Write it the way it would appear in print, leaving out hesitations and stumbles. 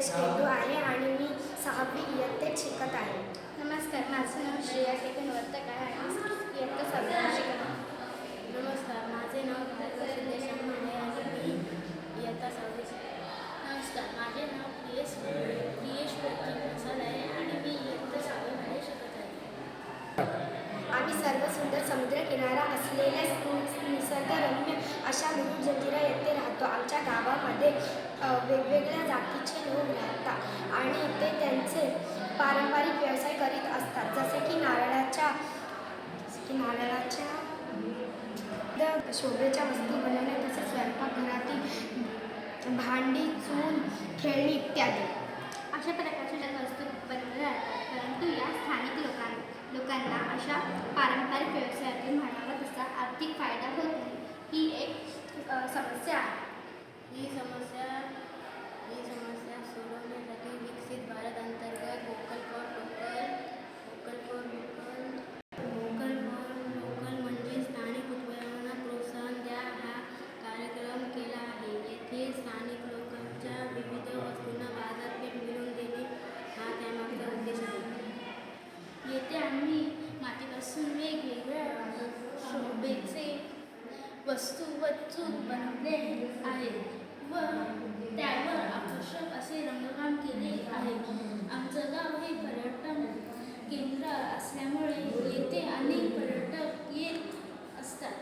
गणेश केतू आहे आणि मी 6वी इयत्तेत शिकत आहे. नमस्कार, माझे नाव श्रेया केतन वर्तक आहे आणि इयत्ता 7वी शिकत आहे. नमस्कार, माझे नाव सिद्धेश शर्मा आहे आणि मी इयत्ता 6वी शिकत आहे. नमस्कार, माझे नाव प्रियेश प्रसाद आहे आणि मी इयत्ता 6वी मध्ये शिकत आहे. आम्ही सर्व सुंदर समुद्रकिनारा असलेल्या निसर्गरम्य अशा मुरुड जंजिरा येथे राहतो. आमच्या गावामध्ये वेगवेगळ्या जातीचे लोक राहतात आणि ते त्यांचे पारंपरिक व्यवसाय करीत असतात, जसे की नारळाच्या शोभेच्या वस्तू बनवणे, तसेच स्वयंपाकघरातील भांडी, चूल, खेळणी इत्यादी. अशा प्रकारच्या वस्तू बनवल्या जातात, परंतु या स्थानिक लोकांना अशा पारंपरिक व्यवसायातून म्हणावा तसा आर्थिक फायदा होत नाही. ही एक समस्या आहे. ही समस्या सोडवण्यासाठी विकसित भारत अंतर्गत वोकल फॉर लोकल म्हणजे स्थानिक उत्पादनांना प्रोत्साहन द्या हा कार्यक्रम केला आहे. येथे स्थानिक लोकांच्या विविध वस्तूंना बाजारपेठ मिळवून देणे हा त्यामागचा उद्देश आहे. येथे आम्ही मातीपासून वेगवेगळ्या शोभेचे वस्तू व चूल बनवले आहे व त्यावर आकर्षक असे रंगकाम केले आहे. आमचं गाव हे पर्यटन केंद्र असल्यामुळे येथे अनेक पर्यटक येत असतात.